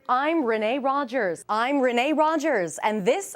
I'm Renée Rodgers. And this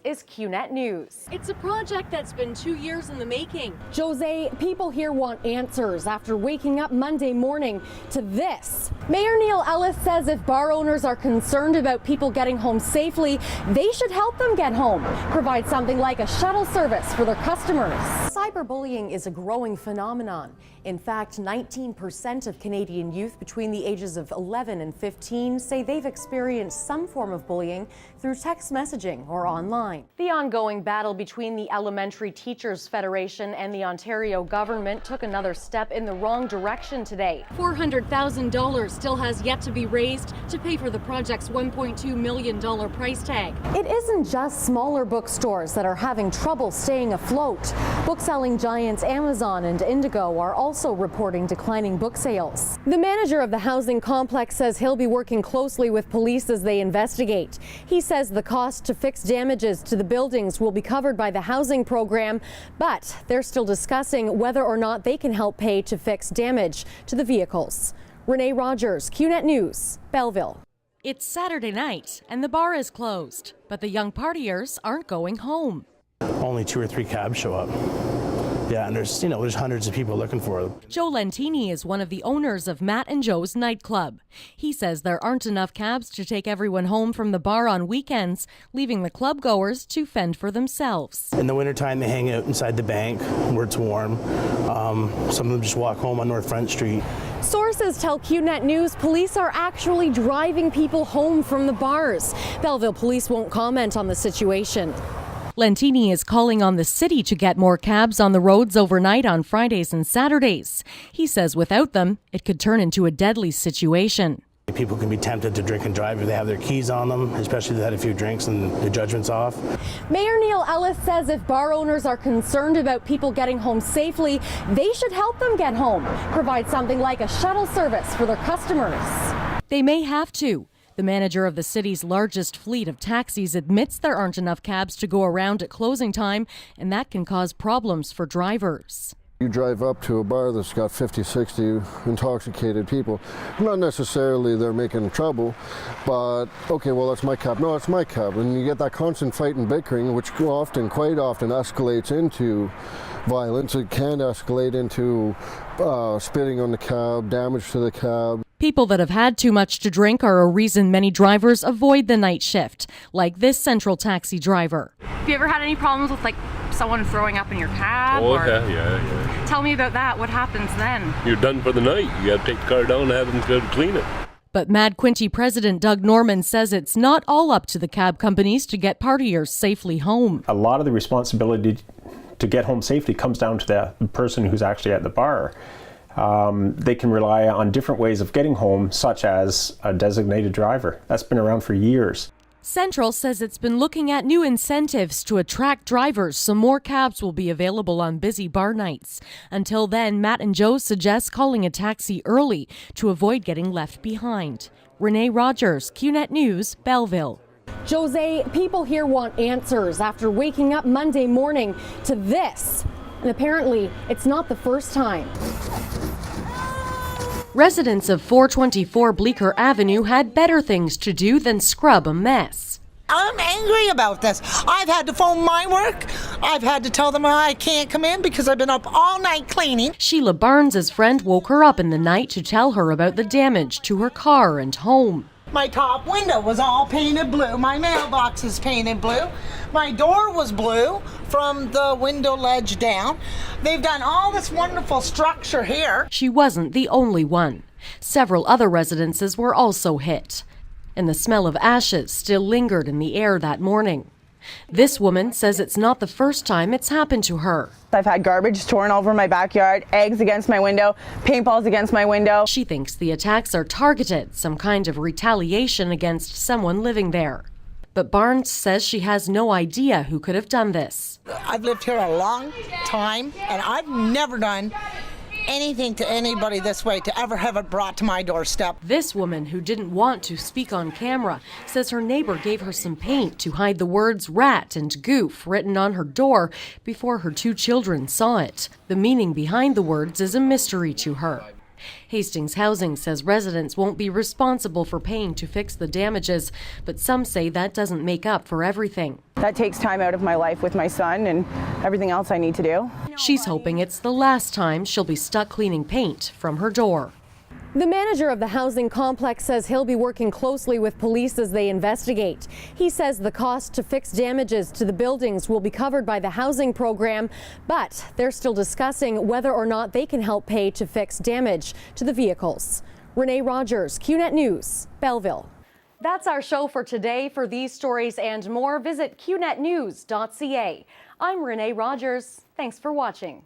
is QNet News. It's a project that's been 2 years in the making. Jose, people here want answers after waking up Monday morning to this. Mayor Neil Ellis says if bar owners are concerned about people getting home safely, they should help them get home. Provide something like a shuttle service for their customers. Cyberbullying is a growing phenomenon. In fact, 19% of Canadian youth between the ages of 11 and 15 say they've experienced some form of bullying through text messaging or online. The ongoing battle between the Elementary Teachers Federation and the Ontario government took another step in the wrong direction today. $400,000 still has yet to be raised to pay for the project's $1.2 million price tag. It isn't just smaller bookstores that are having trouble staying afloat. Bookselling giants Amazon and Indigo are also reporting declining book sales. The manager of the housing complex says he'll be working closely with police as they investigate. He says the cost to fix damages to the buildings will be covered by the housing program, but they're still discussing whether or not they can help pay to fix damage to the vehicles. Renée Rodgers, QNet News, Belleville. It's Saturday night and the bar is closed, but the young partiers aren't going home. Only 2 or 3 cabs show up. Yeah, and there's hundreds of people looking for them. Joe Lentini is one of the owners of Matt and Joe's nightclub. He says there aren't enough cabs to take everyone home from the bar on weekends, leaving the club goers to fend for themselves. In the wintertime, they hang out inside the bank where it's warm. Some of them just walk home on North Front Street. Sources tell QNet News police are actually driving people home from the bars. Belleville police won't comment on the situation. Lentini is calling on the city to get more cabs on the roads overnight on Fridays and Saturdays. He says without them, it could turn into a deadly situation. People can be tempted to drink and drive if they have their keys on them, especially if they had a few drinks and the judgment's off. Mayor Neil Ellis says if bar owners are concerned about people getting home safely, they should help them get home. Provide something like a shuttle service for their customers. They may have to. The manager of the city's largest fleet of taxis admits there aren't enough cabs to go around at closing time, and that can cause problems for drivers. You drive up to a bar that's got 50, 60 intoxicated people. Not necessarily they're making trouble, but okay, well, that's my cab. No, it's my cab. And you get that constant fight and bickering, which quite often escalates into violence. It can escalate into spitting on the cab, damage to the cab. People that have had too much to drink are a reason many drivers avoid the night shift, like this Central taxi driver. Have you ever had any problems with someone throwing up in your cab? Oh, yeah. Tell me about that. What happens then? You're done for the night. You got to take the car down and have them go clean it. But Mad Quinty president Doug Norman says it's not all up to the cab companies to get partiers safely home. A lot of the responsibility to get home safely comes down to the person who's actually at the bar. They can rely on different ways of getting home, such as a designated driver. That's been around for years. Central says it's been looking at new incentives to attract drivers so more cabs will be available on busy bar nights. Until then, Matt and Joe suggest calling a taxi early to avoid getting left behind. Renée Rodgers, QNet News, Belleville. Jose, people here want answers after waking up Monday morning to this. And apparently, it's not the first time. Residents of 424 Bleecker Avenue had better things to do than scrub a mess. I'm angry about this. I've had to phone my work. I've had to tell them I can't come in because I've been up all night cleaning. Sheila Barnes' friend woke her up in the night to tell her about the damage to her car and home. My top window was all painted blue. My mailbox is painted blue. My door was blue from the window ledge down. They've done all this wonderful structure here. She wasn't the only one. Several other residences were also hit, and the smell of ashes still lingered in the air that morning. This woman says it's not the first time it's happened to her. I've had garbage torn over my backyard, eggs against my window, paintballs against my window. She thinks the attacks are targeted, some kind of retaliation against someone living there. But Barnes says she has no idea who could have done this. I've lived here a long time, and I've never done anything to anybody this way to ever have it brought to my doorstep. This woman, who didn't want to speak on camera, says her neighbor gave her some paint to hide the words rat and goof written on her door before her 2 children saw it. The meaning behind the words is a mystery to her. Hastings Housing says residents won't be responsible for paying to fix the damages, but some say that doesn't make up for everything. That takes time out of my life with my son and everything else I need to do. She's hoping it's the last time she'll be stuck cleaning paint from her door. The manager of the housing complex says he'll be working closely with police as they investigate. He says the cost to fix damages to the buildings will be covered by the housing program, but they're still discussing whether or not they can help pay to fix damage to the vehicles. Renée, Rodgers, QNet News, Belleville. That's our show for today. For these stories and more, visit qnetnews.ca. I'm Renée Rodgers. Thanks for watching.